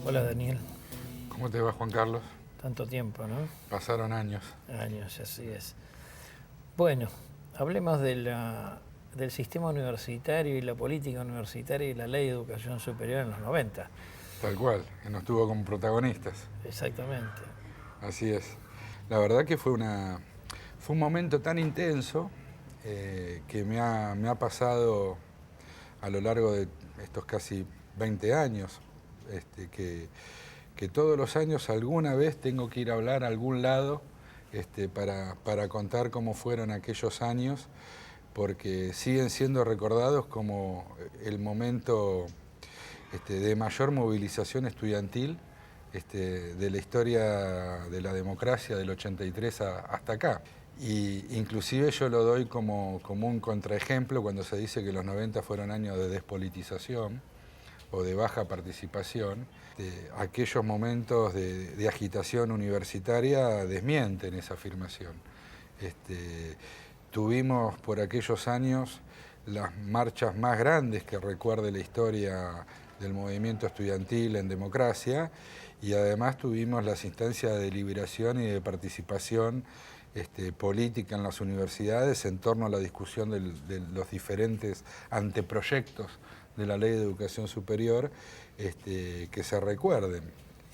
Hola Daniel, ¿Cómo te va, Juan Carlos? tanto tiempo, ¿no? Pasaron años. Años, así es. Bueno, hablemos del sistema universitario y la política universitaria y la ley de educación superior en los 90. Tal cual, que nos tuvo como protagonistas. Exactamente. Así es. La verdad que fue un momento tan intenso que me ha pasado a lo largo de estos casi 20 años, que todos los años alguna vez tengo que ir a hablar a algún lado para contar cómo fueron aquellos años, porque siguen siendo recordados como el momento de mayor movilización estudiantil de la historia de la democracia del 83 hasta acá. Y inclusive yo lo doy como un contraejemplo cuando se dice que los 90 fueron años de despolitización o de baja participación. Aquellos momentos de agitación universitaria desmienten esa afirmación. Tuvimos por aquellos años las marchas más grandes que recuerde la historia del movimiento estudiantil en democracia, y además tuvimos las instancias de deliberación y de participación política en las universidades en torno a la discusión de los diferentes anteproyectos de la Ley de Educación Superior que se recuerden.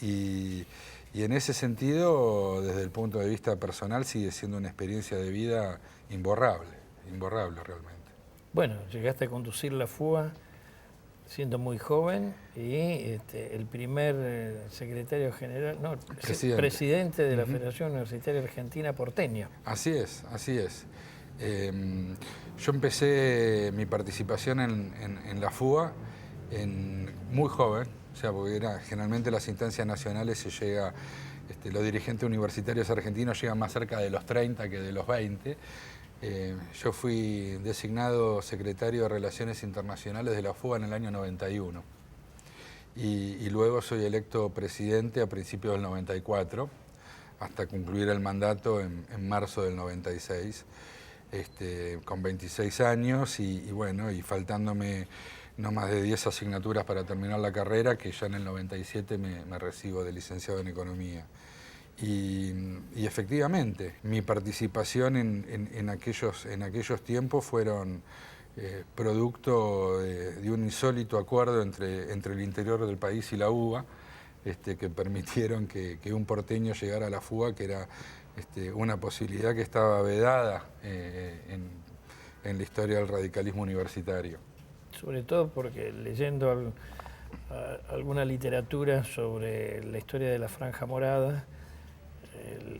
Y en ese sentido, desde el punto de vista personal, sigue siendo una experiencia de vida imborrable realmente. Bueno, llegaste a conducir la FUA siendo muy joven y el primer secretario general, no, presidente de la Federación Universitaria Argentina porteña. Así es, así es. Yo empecé mi participación en la FUA muy joven, o sea, porque generalmente las instancias nacionales se llega, los dirigentes universitarios argentinos llegan más cerca de los 30 que de los 20. Yo fui designado secretario de Relaciones Internacionales de la FUA en el año 91 y luego soy electo presidente a principios del 94 hasta concluir el mandato en marzo del 96, con 26 años y faltándome no más de 10 asignaturas para terminar la carrera, que ya en el 97 me recibo de licenciado en Economía. Y efectivamente, mi participación en aquellos tiempos fueron producto de un insólito acuerdo entre el interior del país y la UBA, que permitieron que un porteño llegara a la FUA, que era una posibilidad que estaba vedada en la historia del radicalismo universitario. Sobre todo porque leyendo alguna literatura sobre la historia de la Franja Morada,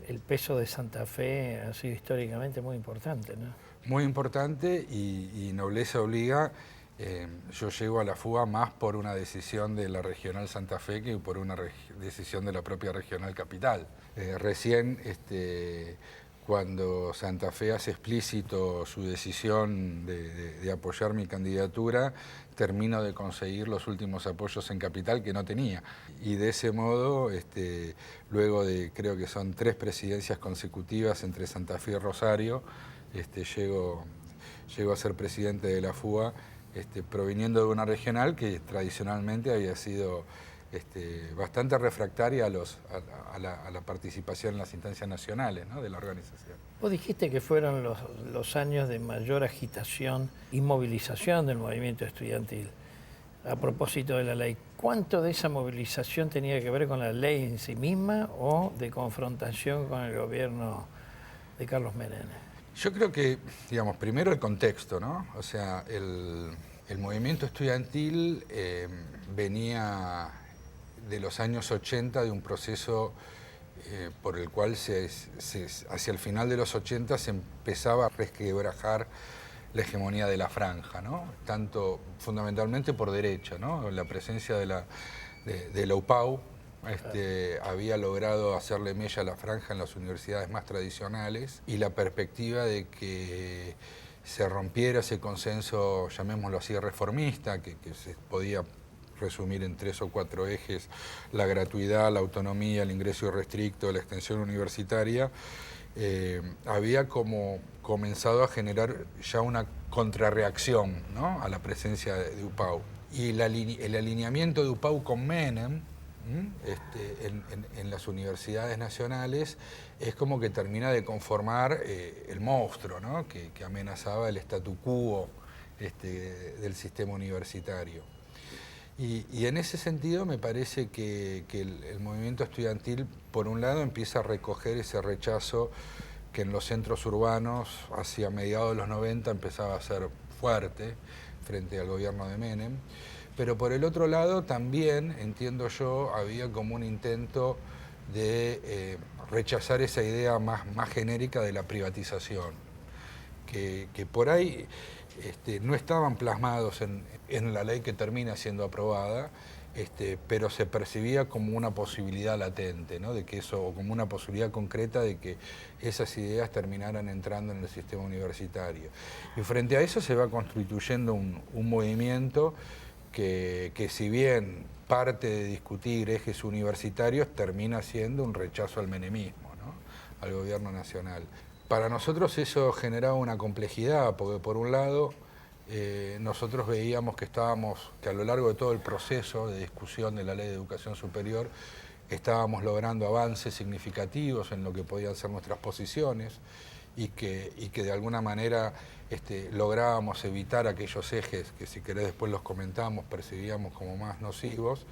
el peso de Santa Fe ha sido históricamente muy importante, ¿no? Muy importante y nobleza obliga. Yo llego a la FUA más por una decisión de la Regional Santa Fe que por una decisión de la propia Regional Capital. Recién, cuando Santa Fe hace explícito su decisión de apoyar mi candidatura, termino de conseguir los últimos apoyos en Capital que no tenía. Y de ese modo, luego de, creo que son 3 presidencias consecutivas entre Santa Fe y Rosario, llego a ser presidente de la FUA, proviniendo de una regional que tradicionalmente había sido bastante refractaria a la participación en las instancias nacionales, ¿no?, de la organización. Vos dijiste que fueron los años de mayor agitación y movilización del movimiento estudiantil. A propósito de la ley, ¿cuánto de esa movilización tenía que ver con la ley en sí misma o de confrontación con el gobierno de Carlos Menem? Yo creo que, digamos, primero el contexto, ¿no? O sea, el movimiento estudiantil venía de los años 80 de un proceso por el cual hacia el final de los 80 se empezaba a resquebrajar la hegemonía de la franja, ¿no? Tanto fundamentalmente por derecha, ¿no? La presencia de la UPAU había logrado hacerle mella a la franja en las universidades más tradicionales, y la perspectiva de que se rompiera ese consenso, llamémoslo así, reformista, que se podía resumir en 3 o 4 ejes: la gratuidad, la autonomía, el ingreso irrestricto, la extensión universitaria, había como comenzado a generar ya una contrarreacción, ¿no?, a la presencia de UPAU. Y el alineamiento de UPAU con Menem, en las universidades nacionales, es como que termina de conformar el monstruo, ¿no? que amenazaba el statu quo del sistema universitario. Y en ese sentido me parece que el movimiento estudiantil, por un lado, empieza a recoger ese rechazo que en los centros urbanos, hacia mediados de los 90, empezaba a ser fuerte frente al gobierno de Menem. Pero por el otro lado también, entiendo yo, había como un intento de rechazar esa idea más genérica de la privatización, que por ahí no estaban plasmados en la ley que termina siendo aprobada, pero se percibía como una posibilidad latente, ¿no? De que eso, o como una posibilidad concreta de que esas ideas terminaran entrando en el sistema universitario. Y frente a eso se va constituyendo un movimiento que si bien parte de discutir ejes universitarios, termina siendo un rechazo al menemismo, ¿no? Al gobierno nacional. Para nosotros eso generaba una complejidad, porque por un lado nosotros veíamos que a lo largo de todo el proceso de discusión de la Ley de Educación Superior, estábamos logrando avances significativos en lo que podían ser nuestras posiciones y que de alguna manera lográbamos evitar aquellos ejes que, si querés después los comentamos, percibíamos como más nocivos.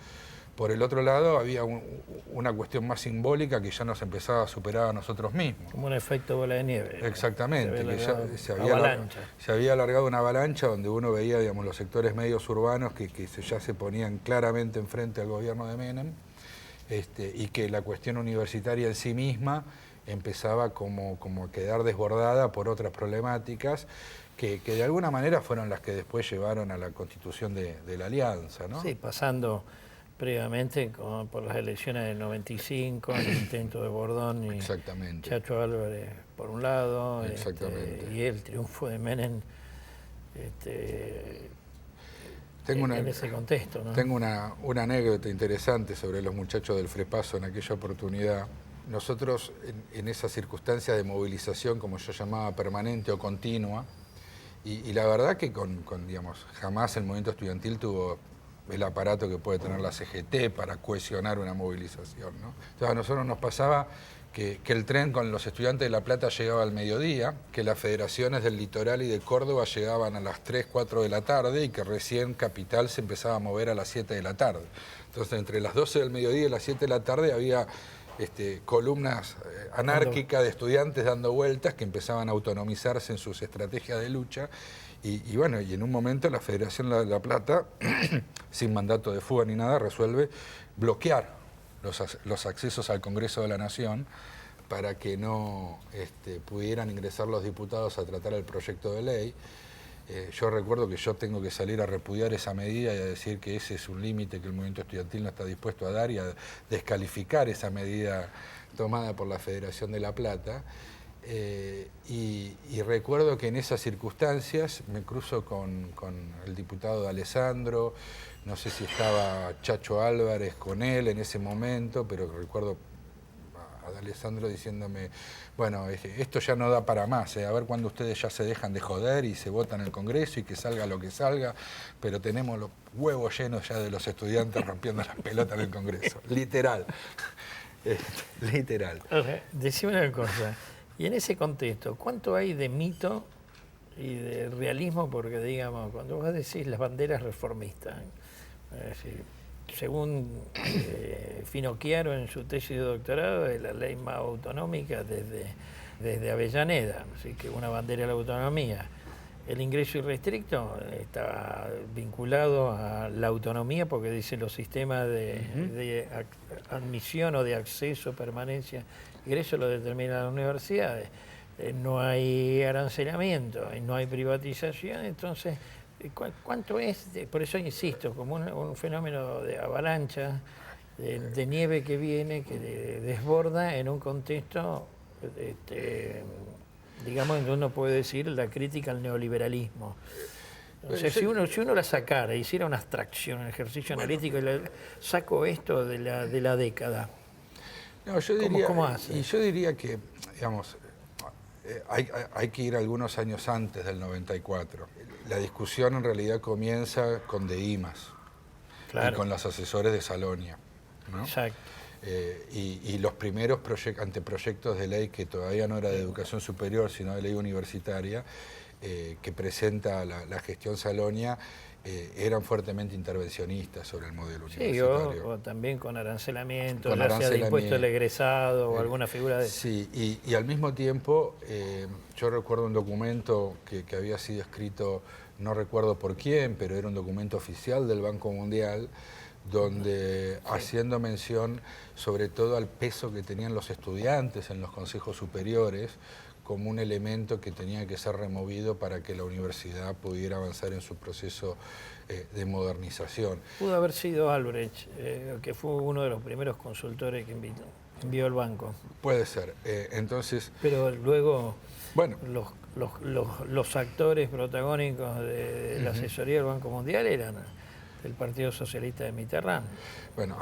Por el otro lado, había una cuestión más simbólica que ya nos empezaba a superar a nosotros mismos. Como un efecto bola de nieve. Exactamente, que ya se había alargado una avalancha donde uno veía, digamos, los sectores medios urbanos que ya se ponían claramente enfrente al gobierno de Menem, y que la cuestión universitaria en sí misma empezaba como a quedar desbordada por otras problemáticas que de alguna manera fueron las que después llevaron a la constitución de la Alianza, ¿no? Sí, pasando previamente por las elecciones del 95, el intento de Bordón y Chacho Álvarez por un lado, y el triunfo de Menem en ese contexto, ¿no? Tengo una anécdota interesante sobre los muchachos del FREPASO en aquella oportunidad. Nosotros, en esa circunstancia de movilización, como yo llamaba, permanente o continua, y la verdad que digamos, jamás el movimiento estudiantil tuvo el aparato que puede tener la CGT para cohesionar una movilización, ¿no? Entonces a nosotros nos pasaba que el tren con los estudiantes de La Plata llegaba al mediodía, que las federaciones del Litoral y de Córdoba llegaban a las 3, 4 de la tarde y que recién Capital se empezaba a mover a las 7 de la tarde. Entonces entre las 12 del mediodía y las 7 de la tarde había columnas anárquicas de estudiantes dando vueltas que empezaban a autonomizarse en sus estrategias de lucha. Y bueno, y en un momento la Federación de La Plata, sin mandato de fuga ni nada, resuelve bloquear los accesos al Congreso de la Nación para que no pudieran ingresar los diputados a tratar el proyecto de ley. Yo recuerdo que yo tengo que salir a repudiar esa medida y a decir que ese es un límite que el movimiento estudiantil no está dispuesto a dar y a descalificar esa medida tomada por la Federación de La Plata. Y recuerdo que en esas circunstancias me cruzo con el diputado de Alessandro, no sé si estaba Chacho Álvarez con él en ese momento, pero recuerdo a Alessandro diciéndome, bueno, esto ya no da para más, a ver cuándo ustedes ya se dejan de joder y se votan en el Congreso y que salga lo que salga, pero tenemos los huevos llenos ya de los estudiantes rompiendo las pelotas en el Congreso, literal, literal. Decime una cosa. Y en ese contexto, ¿cuánto hay de mito y de realismo? Porque, digamos, cuando vos decís las banderas reformistas, es decir, según Finocchiaro en su tesis de doctorado, es la ley más autonómica desde Avellaneda, así que una bandera de la autonomía. El ingreso irrestricto está vinculado a la autonomía porque dice los sistemas de admisión o de acceso, permanencia, ingreso lo determinan las universidades. No hay arancelamiento, no hay privatización, entonces, ¿cuánto es? Por eso insisto, como un fenómeno de avalancha, de nieve que viene, que desborda en un contexto, digamos, en donde uno puede decir la crítica al neoliberalismo. O sea, si uno la sacara, hiciera una abstracción, un ejercicio analítico, y saco esto de la década. No, yo diría, ¿Cómo hace? Y yo diría que, digamos, hay que ir algunos años antes del 94. La discusión en realidad comienza con DEIMAS, claro, y con los asesores de Salonia. ¿no? Exacto. Y los primeros anteproyectos de ley, que todavía no era de educación superior, sino de ley universitaria, que presenta la gestión Salonia, eran fuertemente intervencionistas sobre el modelo universitario. Sí, o también con arancelamiento, Con ya sea de arancelamiento. impuesto al egresado o alguna figura de... Sí, y al mismo tiempo, yo recuerdo un documento que había sido escrito, no recuerdo por quién, pero era un documento oficial del Banco Mundial, donde haciendo mención sobre todo al peso que tenían los estudiantes en los consejos superiores, como un elemento que tenía que ser removido para que la universidad pudiera avanzar en su proceso de modernización. Pudo haber sido Albrecht, que fue uno de los primeros consultores que envió el banco. Puede ser. Entonces... Pero luego, bueno, los actores protagónicos de la asesoría del Banco Mundial eran del Partido Socialista de Mitterrand. Bueno,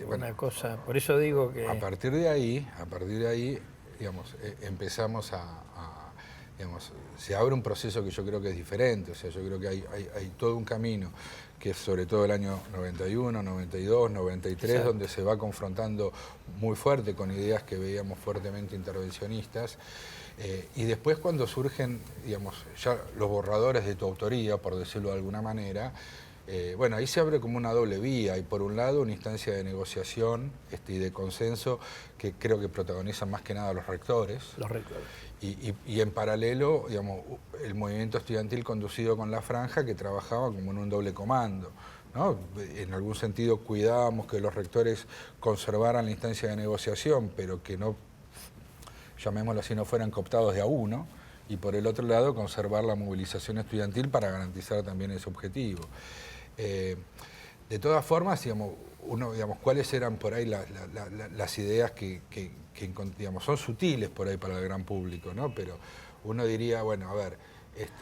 una cosa, por eso digo que... A partir de ahí, digamos, empezamos digamos, se abre un proceso que yo creo que es diferente. O sea, yo creo que hay todo un camino, que es sobre todo el año 91, 92, 93, exacto, donde se va confrontando muy fuerte con ideas que veíamos fuertemente intervencionistas. Y después, cuando surgen, digamos, ya los borradores de tu autoría, por decirlo de alguna manera, bueno, ahí se abre como una doble vía. Hay por un lado una instancia de negociación y de consenso que creo que protagonizan más que nada los rectores. Los rectores. Y en paralelo, digamos, el movimiento estudiantil conducido con la Franja, que trabajaba como en un doble comando, ¿no? En algún sentido cuidábamos que los rectores conservaran la instancia de negociación, pero que no, llamémoslo así, no fueran cooptados de a uno, y por el otro lado conservar la movilización estudiantil para garantizar también ese objetivo. De todas formas, digamos, cuáles eran por ahí las ideas que digamos, son sutiles por ahí para el gran público, ¿no? Pero uno diría, bueno, a ver,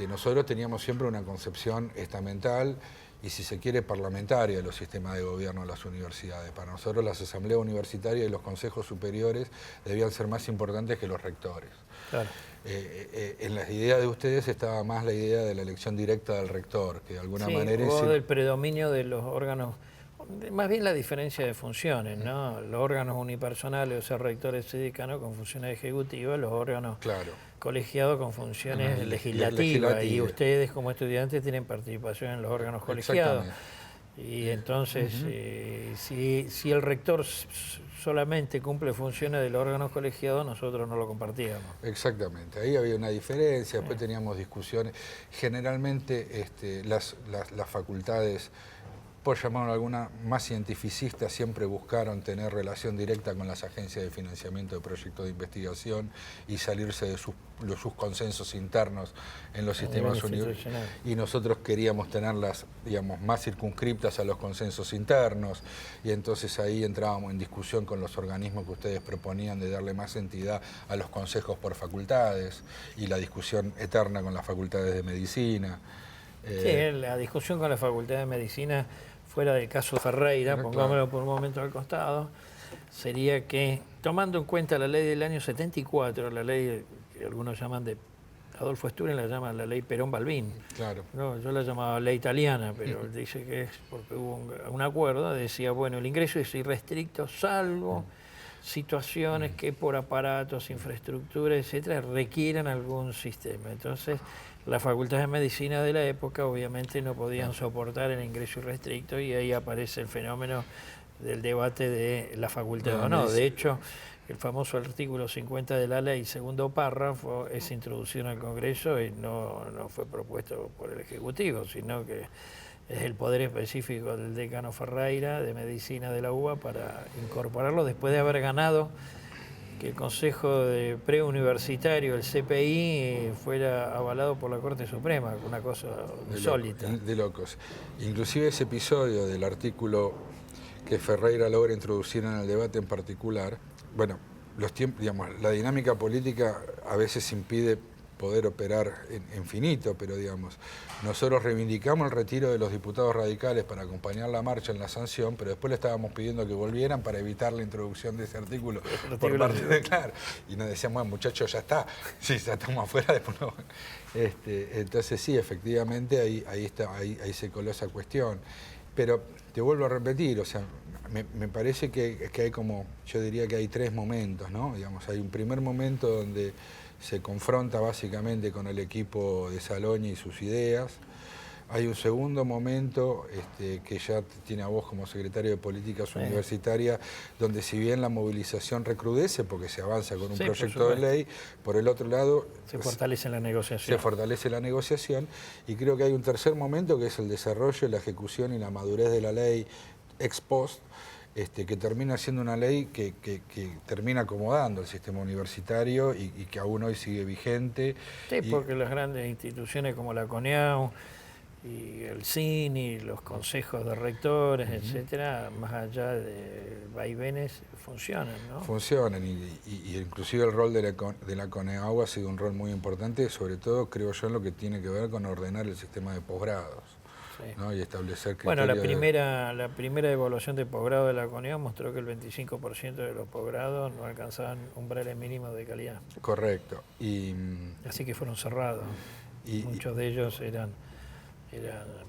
nosotros teníamos siempre una concepción estamental y, si se quiere, parlamentaria de los sistemas de gobierno de las universidades. Para nosotros las asambleas universitarias y los consejos superiores debían ser más importantes que los rectores. Claro. En las ideas de ustedes estaba más la idea de la elección directa del rector, que de alguna manera... o del predominio de los órganos, más bien la diferencia de funciones, ¿no? Los órganos unipersonales, o sea, rectores y decanos con funciones ejecutivas, los órganos colegiados con funciones legislativas, y ustedes como estudiantes tienen participación en los órganos colegiados. Y entonces, si el rector solamente cumple funciones del órgano colegiado, nosotros no lo compartíamos. Exactamente, ahí había una diferencia, después teníamos discusiones. Generalmente las facultades, por llamarlo alguna, más cientificistas, siempre buscaron tener relación directa con las agencias de financiamiento de proyectos de investigación y salirse de sus consensos internos en los sistemas universitarios. Y nosotros queríamos tenerlas, digamos, más circunscriptas a los consensos internos, y entonces ahí entrábamos en discusión con los organismos que ustedes proponían de darle más entidad a los consejos por facultades, y la discusión eterna con las facultades de medicina. Sí, la discusión con la Facultad de Medicina, fuera del caso Ferreira, pongámoslo por un momento al costado, sería que, tomando en cuenta la ley del año 74, la ley que algunos llaman de Adolfo Sturén, la llaman la ley Perón-Balbín. Claro. No, yo la llamaba ley italiana, pero dice que es porque hubo un acuerdo, decía, bueno, el ingreso es irrestricto, salvo situaciones que por aparatos, infraestructura, etcétera, requieran algún sistema. Entonces, las facultades de medicina de la época obviamente no podían soportar el ingreso irrestricto, y ahí aparece el fenómeno del debate de la facultad o no. De hecho, el famoso artículo 50 de la ley, segundo párrafo, es introducido en el Congreso y no fue propuesto por el Ejecutivo, sino que es el poder específico del decano Ferreira de Medicina de la UBA para incorporarlo después de haber ganado que el Consejo de Preuniversitario, el CPI, fuera avalado por la Corte Suprema, una cosa insólita. De locos. Inclusive ese episodio del artículo que Ferreira logra introducir en el debate en particular, bueno, digamos, la dinámica política a veces impide poder operar en finito, pero digamos, nosotros reivindicamos el retiro de los diputados radicales para acompañar la marcha en la sanción, pero después le estábamos pidiendo que volvieran para evitar la introducción de ese artículo por parte de Claro. Y nos decíamos, bueno, muchachos, ya está, sí, ya estamos afuera, después no. Entonces sí, efectivamente, ahí se coló esa cuestión. Pero te vuelvo a repetir, o sea, me parece que hay como, yo diría que hay tres momentos, ¿no? Digamos, hay un primer momento donde se confronta básicamente con el equipo de Salogni y sus ideas. Hay un segundo momento que ya tiene a vos como secretario de Políticas Universitarias, donde si bien la movilización recrudece porque se avanza con un proyecto de ley, por el otro lado se fortalece la negociación. Se fortalece la negociación, y creo que hay un tercer momento que es el desarrollo, la ejecución y la madurez de la ley ex post, que termina siendo una ley que termina acomodando el sistema universitario y que aún hoy sigue vigente. Sí, porque las grandes instituciones como la CONEAU y el CIN y los consejos de rectores, etcétera, más allá de vaivenes, funcionan, ¿no? Funcionan, y inclusive el rol de la CONEAU ha sido un rol muy importante, sobre todo, creo yo, en lo que tiene que ver con ordenar el sistema de posgrados, ¿no? Y establecer criterios. Bueno, la primera evaluación de posgrado de la CONEAU mostró que el 25% de los posgrados no alcanzaban umbrales mínimos de calidad. Correcto. Así que fueron cerrados. Muchos de ellos eran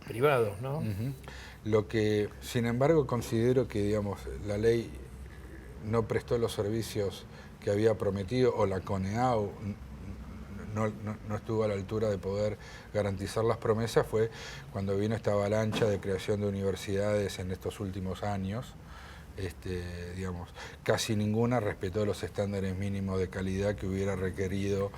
privados, ¿no? Lo que, sin embargo, considero que, digamos, la ley no prestó los servicios que había prometido, o la CONEAU no estuvo a la altura de poder garantizar las promesas, fue cuando vino esta avalancha de creación de universidades en estos últimos años. Digamos, casi ninguna respetó los estándares mínimos de calidad que hubiera requerido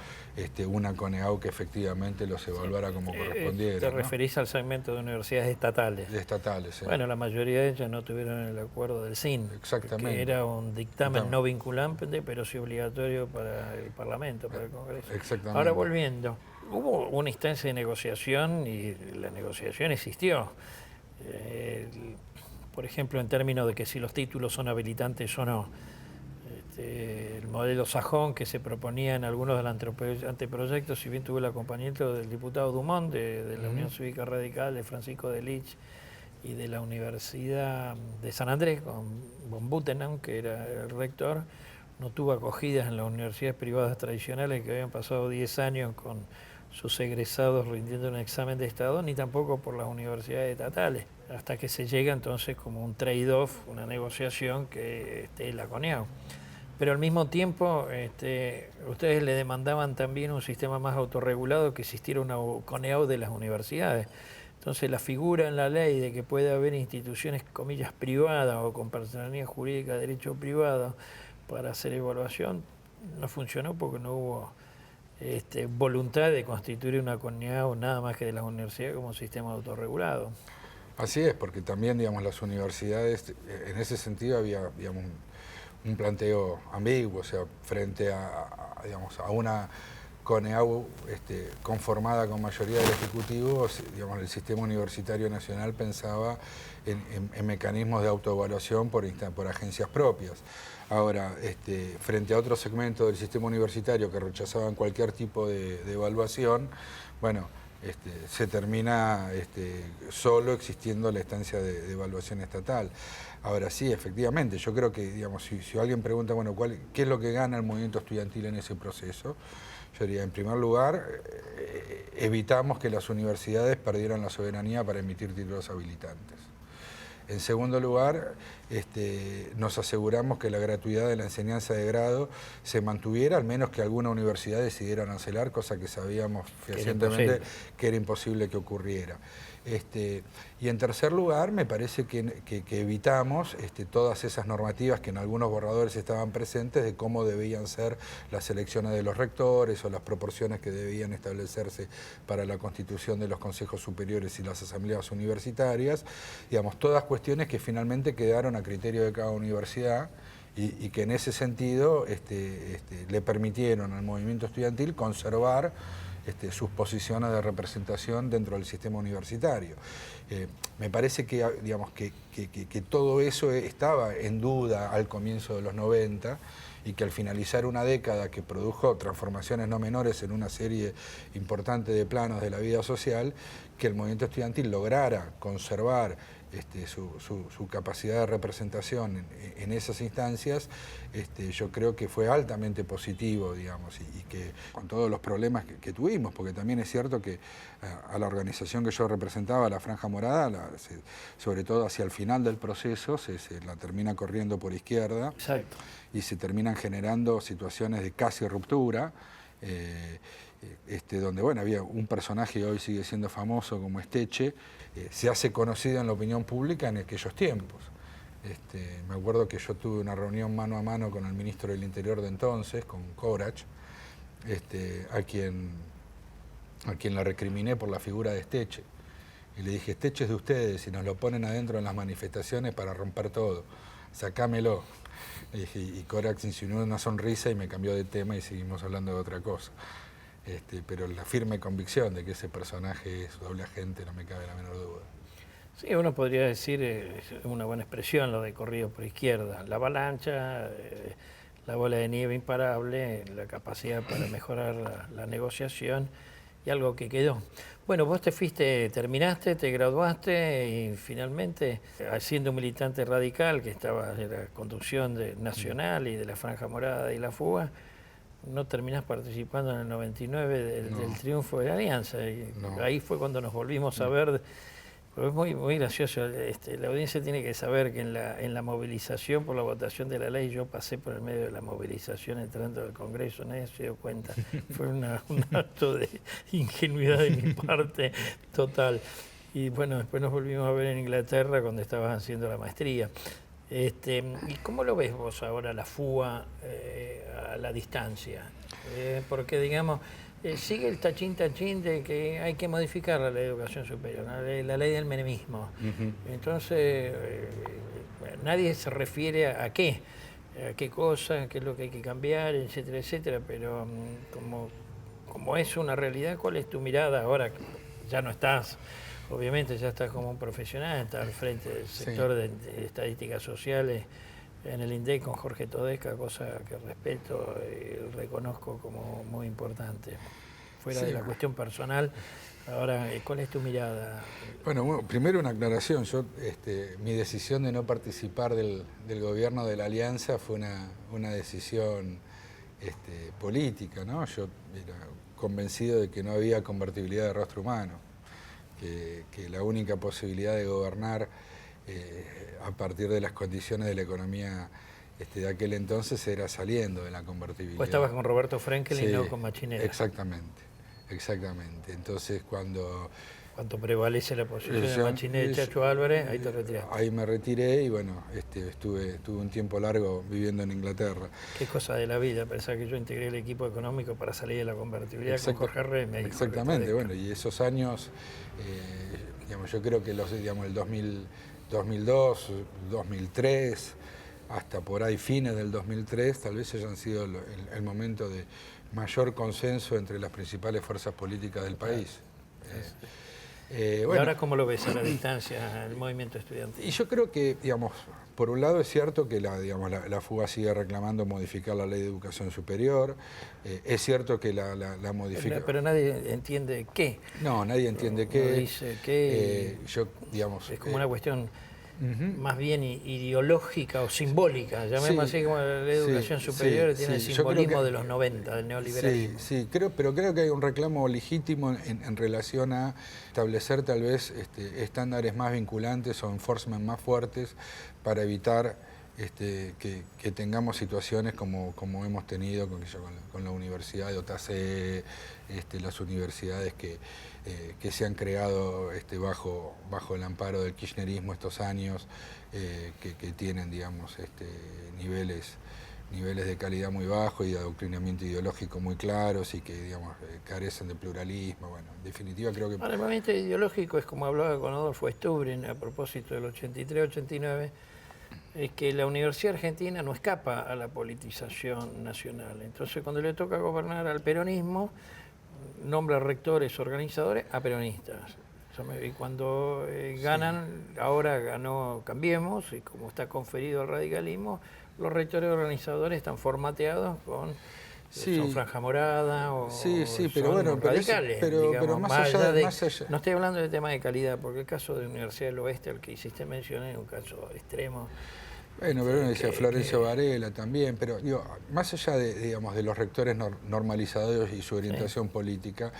una CONEAU que efectivamente los evaluara como correspondiera. ¿Te referís al segmento de universidades estatales? De estatales, sí. Bueno, la mayoría de ellas no tuvieron el acuerdo del CIN. Exactamente. Que era un dictamen no vinculante, pero sí obligatorio para el Parlamento, para el Congreso. Exactamente. Ahora, volviendo, hubo una instancia de negociación y la negociación existió. Por ejemplo, en términos de que si los títulos son habilitantes o no. El modelo sajón que se proponía en algunos de los anteproyectos, si bien tuvo el acompañamiento del diputado Dumont, de la Unión Cívica Radical, de Francisco de Lich y de la Universidad de San Andrés, con von Butenandt, que era el rector, no tuvo acogidas en las universidades privadas tradicionales que habían pasado 10 años con sus egresados rindiendo un examen de Estado, ni tampoco por las universidades estatales, hasta que se llega entonces como un trade-off, una negociación que es la CONEAU. Pero al mismo tiempo, ustedes le demandaban también un sistema más autorregulado, que existiera una CONEAU de las universidades. Entonces la figura en la ley de que puede haber instituciones, comillas, privadas o con personalidad jurídica de derecho privado para hacer evaluación, no funcionó porque no hubo voluntad de constituir una CONEAU nada más que de las universidades como un sistema autorregulado. Así es, porque también, digamos, las universidades, en ese sentido había, digamos, un planteo ambiguo, o sea, frente digamos, a una CONEAU conformada con mayoría del Ejecutivo, digamos, el sistema universitario nacional pensaba en mecanismos de autoevaluación por agencias propias. Ahora, frente a otro segmento del sistema universitario que rechazaban cualquier tipo de evaluación, bueno, se termina solo existiendo la instancia de evaluación estatal. Ahora sí, efectivamente, yo creo que, digamos, si alguien pregunta, bueno, ¿qué es lo que gana el movimiento estudiantil en ese proceso? Yo diría, en primer lugar, evitamos que las universidades perdieran la soberanía para emitir títulos habilitantes. En segundo lugar, nos aseguramos que la gratuidad de la enseñanza de grado se mantuviera, al menos que alguna universidad decidiera arancelar, cosa que sabíamos fehacientemente que era imposible que ocurriera. Y en tercer lugar, me parece que evitamos todas esas normativas que en algunos borradores estaban presentes de cómo debían ser las elecciones de los rectores o las proporciones que debían establecerse para la constitución de los consejos superiores y las asambleas universitarias, digamos, todas cuestiones que finalmente quedaron a criterio de cada universidad y que en ese sentido le permitieron al movimiento estudiantil conservar sus posiciones de representación dentro del sistema universitario. Me parece que, digamos, que todo eso estaba en duda al comienzo de los 90 y que al finalizar una década que produjo transformaciones no menores en una serie importante de planos de la vida social, que el movimiento estudiantil lograra conservar su capacidad de representación en esas instancias, yo creo que fue altamente positivo, digamos, y que con todos los problemas que tuvimos, porque también es cierto que a la organización que yo representaba, la Franja Morada, sobre todo hacia el final del proceso, se la termina corriendo por izquierda. Exacto. Y se terminan generando situaciones de casi ruptura, donde bueno, había un personaje que hoy sigue siendo famoso como Esteche, se hace conocido en la opinión pública en aquellos tiempos. Me acuerdo que yo tuve una reunión mano a mano con el ministro del Interior de entonces, con Corach, a quien la recriminé por la figura de Esteche. Y le dije, Esteche es de ustedes y nos lo ponen adentro en las manifestaciones para romper todo, sacámelo. Y Corach insinuó una sonrisa y me cambió de tema y seguimos hablando de otra cosa. Pero la firme convicción de que ese personaje es doble agente no me cabe la menor duda. Sí, uno podría decir, es una buena expresión lo de corrido por izquierda. La avalancha, la bola de nieve imparable, la capacidad para mejorar la negociación y algo que quedó. Bueno, vos te fuiste, terminaste, te graduaste y finalmente, siendo un militante radical que estaba en la conducción nacional y de la Franja Morada y la Fuga, no terminás participando en el 99 del triunfo de la Alianza. Y ahí fue cuando nos volvimos a ver. Pero es muy gracioso. La audiencia tiene que saber que en la movilización por la votación de la ley, yo pasé por el medio de la movilización entrando al Congreso, nadie se dio cuenta. Fue un acto de ingenuidad de mi parte total. Y bueno, después nos volvimos a ver en Inglaterra cuando estabas haciendo la maestría. ¿Y cómo lo ves vos ahora la fuga a la distancia? Porque digamos, sigue el tachín de que hay que modificar la ley de educación superior, la ley del menemismo. Entonces, nadie se refiere a qué cosa, qué es lo que hay que cambiar, etcétera, etcétera, pero como es una realidad, ¿cuál es tu mirada ahora? Ya no estás, obviamente ya estás como un profesional, estás al frente del sector de estadísticas sociales en el INDEC con Jorge Todesca, cosa que respeto y reconozco como muy importante. Fuera de la cuestión personal, ahora, ¿cuál es tu mirada? Bueno, primero una aclaración. Yo, mi decisión de no participar del gobierno de la Alianza fue una decisión política, ¿no? Yo era convencido de que no había convertibilidad de rostro humano, que la única posibilidad de gobernar a partir de las condiciones de la economía de aquel entonces era saliendo de la convertibilidad. Vos estabas con Roberto Frenkel y no con Machinera. Exactamente. Entonces cuando prevalece la posición de Machinera y Chacho Álvarez, ahí te retiraste. Ahí me retiré y bueno, estuve un tiempo largo viviendo en Inglaterra. Qué cosa de la vida, pensar que yo integré el equipo económico para salir de la convertibilidad con Jorge Reme. Exactamente, bueno, y esos años, digamos, yo creo que el 2002, 2003, hasta por ahí fines del 2003, tal vez hayan sido el momento de mayor consenso entre las principales fuerzas políticas del país. ¿Y ahora cómo lo ves a la distancia, el movimiento estudiantil? Y yo creo que, digamos, por un lado es cierto que la fuga sigue reclamando modificar la ley de educación superior, es cierto que la modifica... Pero nadie entiende qué. No, nadie entiende qué. No dice qué. Es como una cuestión más bien ideológica o simbólica, llamemos así, como la ley de educación superior tiene el simbolismo de los 90, del neoliberalismo. Pero creo que hay un reclamo legítimo en relación a establecer tal vez estándares más vinculantes o enforcement más fuertes para evitar que tengamos situaciones como hemos tenido con la Universidad de OTACE, las universidades que se han creado bajo el amparo del kirchnerismo estos años, que tienen, digamos, niveles de calidad muy bajos y de adoctrinamiento ideológico muy claros y que, digamos, carecen de pluralismo. Bueno, en definitiva creo que... El movimiento ideológico es como hablaba con Adolfo Stubrin a propósito del 83-89, es que la Universidad Argentina no escapa a la politización nacional. Entonces, cuando le toca gobernar al peronismo, nombra rectores, organizadores a peronistas. Y cuando ganan, ahora ganó Cambiemos, y como está conferido al radicalismo, los rectores organizadores están formateados con Sí, son franja morada o sí, pero son bueno, radicales, pero digamos, más allá de, más allá. no estoy hablando del tema de calidad, porque el caso de la Universidad del Oeste, al que hiciste mención, es un caso extremo. Bueno, pero uno decía Florencio Varela también, pero digo, más allá digamos, de los rectores normalizadores y su orientación política,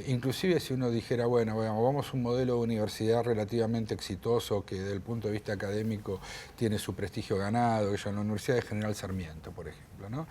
inclusive si uno dijera, bueno, vamos a un modelo de universidad relativamente exitoso que desde el punto de vista académico tiene su prestigio ganado, que es la Universidad de General Sarmiento, por ejemplo, ¿no?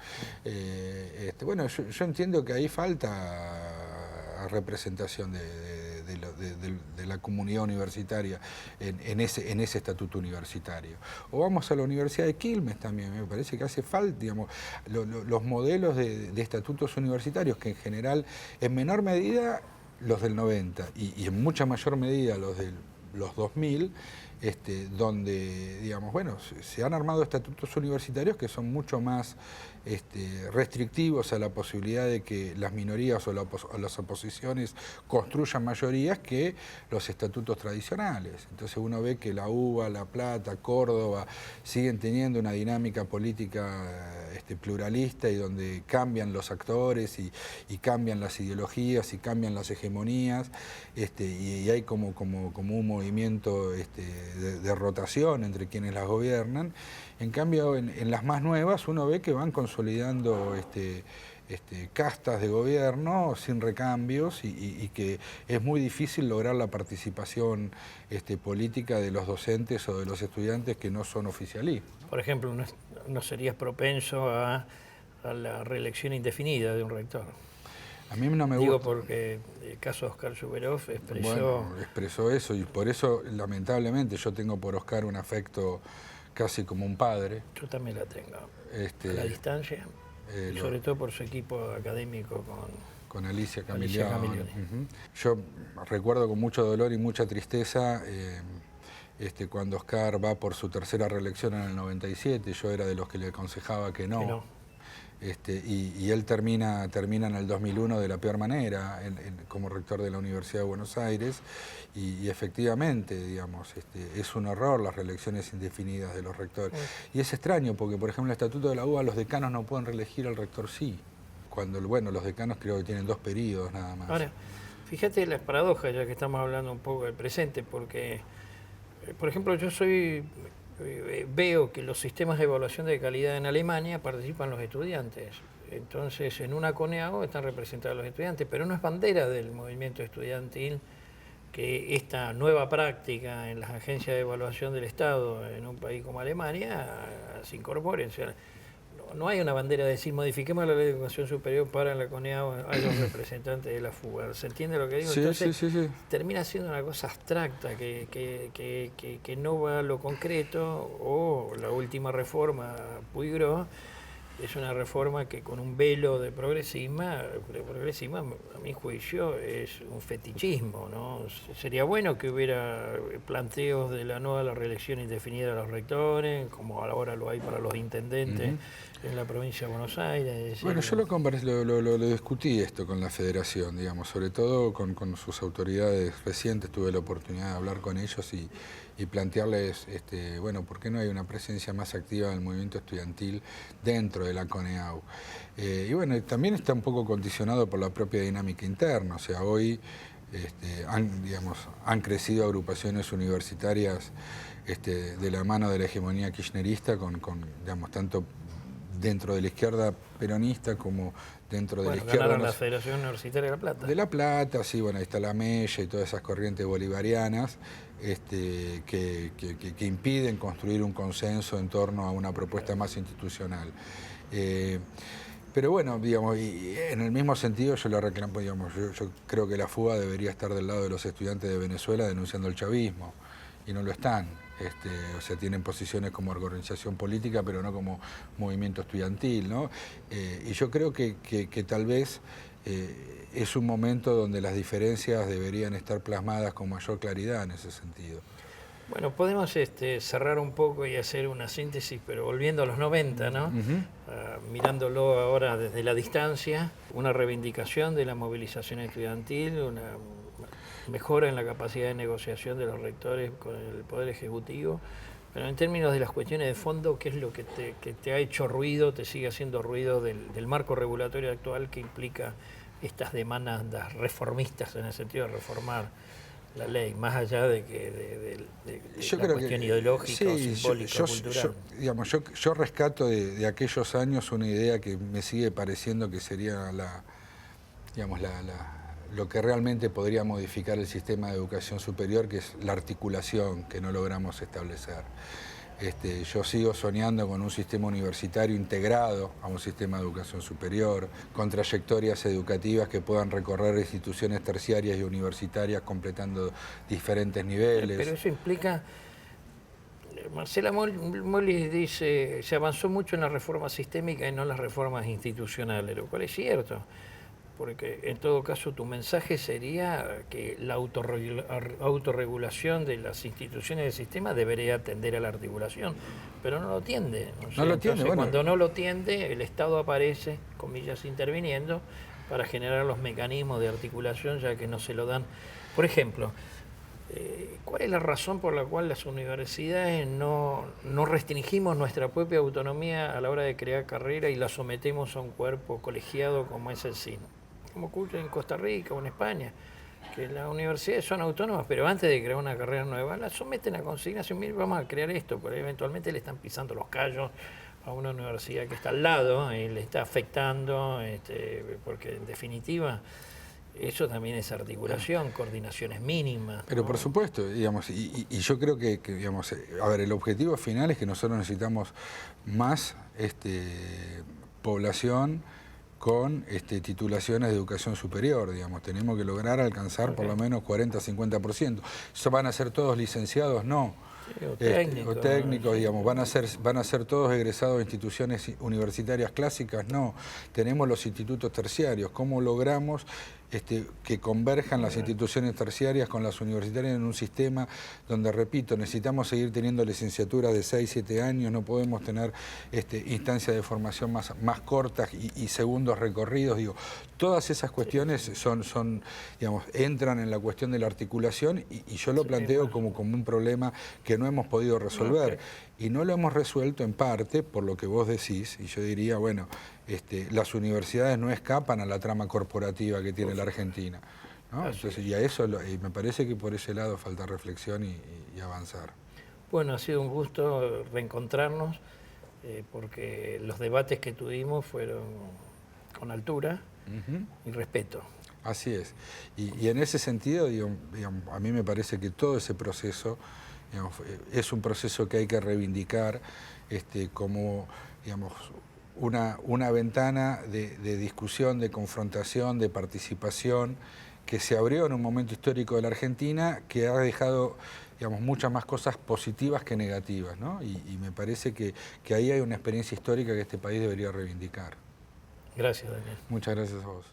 Bueno, yo entiendo que ahí falta representación de la comunidad universitaria en ese estatuto universitario. O vamos a la Universidad de Quilmes también, me parece que hace falta, digamos, los modelos de estatutos universitarios, que en general, en menor medida, los del 90 y en mucha mayor medida los 2000, donde, digamos, bueno, se han armado estatutos universitarios que son mucho más restrictivos a la posibilidad de que las minorías o las oposiciones construyan mayorías que los estatutos tradicionales. Entonces uno ve que la UBA, La Plata, Córdoba siguen teniendo una dinámica política pluralista y donde cambian los actores y cambian las ideologías y cambian las hegemonías, y hay como un movimiento de rotación entre quienes las gobiernan. En cambio, en las más nuevas uno ve que van consolidando castas de gobierno sin recambios y que es muy difícil lograr la participación política de los docentes o de los estudiantes que no son oficialistas. Por ejemplo, no serías propenso a la reelección indefinida de un rector. A mí no me Digo gusta. porque el caso de Oscar Zuberov expresó eso y por eso, lamentablemente, yo tengo por Oscar un afecto casi como un padre. Yo también la tengo, a la distancia, y sobre todo por su equipo académico con Alicia Camillioni. Uh-huh. Yo recuerdo con mucho dolor y mucha tristeza cuando Oscar va por su tercera reelección en el 97, yo era de los que le aconsejaba que no. Y él termina en el 2001 de la peor manera como rector de la Universidad de Buenos Aires y efectivamente, digamos, es un horror las reelecciones indefinidas de los rectores. Y es extraño porque, por ejemplo, en el Estatuto de la UBA los decanos no pueden reelegir al rector sí, cuando, bueno, los decanos creo que tienen 2 periodos nada más. Ahora, fíjate las paradojas, ya que estamos hablando un poco del presente, porque, por ejemplo, veo que los sistemas de evaluación de calidad en Alemania participan los estudiantes. Entonces, en una CONEAGO están representados los estudiantes, pero no es bandera del movimiento estudiantil que esta nueva práctica en las agencias de evaluación del Estado en un país como Alemania se incorpore. O sea, no hay una bandera de decir modifiquemos la ley de educación superior para la CONEAGO a los representantes de la FUBA. ¿Se entiende lo que digo? Sí, entonces sí. termina siendo una cosa abstracta que no va a lo concreto, o la última reforma, Puigro, es una reforma que con un velo de progresismo, a mi juicio, es un fetichismo, ¿no? Sería bueno que hubiera planteos de la nueva reelección indefinida de los rectores, como ahora lo hay para los intendentes en la provincia de Buenos Aires. Bueno, yo lo discutí esto con la federación, digamos, sobre todo con sus autoridades recientes, tuve la oportunidad de hablar con ellos y plantearles, bueno, ¿por qué no hay una presencia más activa del movimiento estudiantil dentro de la CONEAU? Y bueno, también está un poco condicionado por la propia dinámica interna, o sea, hoy han crecido agrupaciones universitarias de la mano de la hegemonía kirchnerista digamos, tanto dentro de la izquierda peronista como dentro de la izquierda... Ganaron la Federación Universitaria de La Plata. De La Plata, sí, bueno, ahí está la Mella y todas esas corrientes bolivarianas que impiden construir un consenso en torno a una propuesta más institucional. Pero bueno, digamos, y en el mismo sentido yo lo reclamo, digamos, yo creo que la FUBA debería estar del lado de los estudiantes de Venezuela denunciando el chavismo, y no lo están. O sea, tienen posiciones como organización política, pero no como movimiento estudiantil, ¿no? Y yo creo que tal vez es un momento donde las diferencias deberían estar plasmadas con mayor claridad en ese sentido. Bueno, podemos cerrar un poco y hacer una síntesis, pero volviendo a los 90, ¿no? Mirándolo ahora desde la distancia, una reivindicación de la movilización estudiantil, una mejora en la capacidad de negociación de los rectores con el Poder Ejecutivo, Pero en términos de las cuestiones de fondo, ¿qué es lo que te ha hecho ruido, te sigue haciendo ruido del marco regulatorio actual que implica estas demandas reformistas en el sentido de reformar la ley, más allá de que de la cuestión ideológica o simbólica, cultural? Yo rescato de aquellos años una idea que me sigue pareciendo que sería lo que realmente podría modificar el sistema de educación superior, que es la articulación que no logramos establecer. Yo sigo soñando con un sistema universitario integrado a un sistema de educación superior, con trayectorias educativas que puedan recorrer instituciones terciarias y universitarias completando diferentes niveles. Pero eso implica... Marcela Mollis dice, se avanzó mucho en la reforma sistémica y no en las reformas institucionales, lo cual es cierto. Porque en todo caso tu mensaje sería que la autorregulación de las instituciones del sistema debería tender a la articulación, pero no lo tiende. No lo tiende, bueno. Cuando no lo tiende, el Estado aparece, comillas, interviniendo para generar los mecanismos de articulación, ya que no se lo dan. Por ejemplo, ¿cuál es la razón por la cual las universidades no restringimos nuestra propia autonomía a la hora de crear carrera y la sometemos a un cuerpo colegiado como es el SIN? Como ocurre en Costa Rica o en España, que las universidades son autónomas, pero antes de crear una carrera nueva, la someten a consignación, mire, vamos a crear esto, pero eventualmente le están pisando los callos a una universidad que está al lado y le está afectando, porque en definitiva eso también es articulación, coordinaciones mínimas. Pero ¿no? por supuesto, y yo creo que a ver, el objetivo final es que nosotros necesitamos más población con titulaciones de educación superior, tenemos que lograr alcanzar por lo menos 40-50%. ¿Eso van a ser todos licenciados? No. Sí, o técnicos, ¿van a ser todos egresados de instituciones universitarias clásicas? No. Tenemos los institutos terciarios. ¿Cómo logramos que converjan las instituciones terciarias con las universitarias en un sistema donde, repito, necesitamos seguir teniendo licenciaturas de 6-7 años, no podemos tener instancias de formación más cortas y segundos recorridos? Todas esas cuestiones entran en la cuestión de la articulación y yo lo planteo como un problema que no hemos podido resolver. Y no lo hemos resuelto en parte por lo que vos decís, y yo diría, bueno, las universidades no escapan a la trama corporativa que tiene la Argentina, ¿no? Entonces, y a eso me parece que por ese lado falta reflexión y avanzar. Bueno, ha sido un gusto reencontrarnos, porque los debates que tuvimos fueron con altura y respeto. Así es. Y en ese sentido, a mí me parece que todo ese proceso es un proceso que hay que reivindicar como una ventana de discusión, de confrontación, de participación que se abrió en un momento histórico de la Argentina que ha dejado muchas más cosas positivas que negativas, ¿no? Y me parece que ahí hay una experiencia histórica que este país debería reivindicar. Gracias, Daniel. Muchas gracias a vos.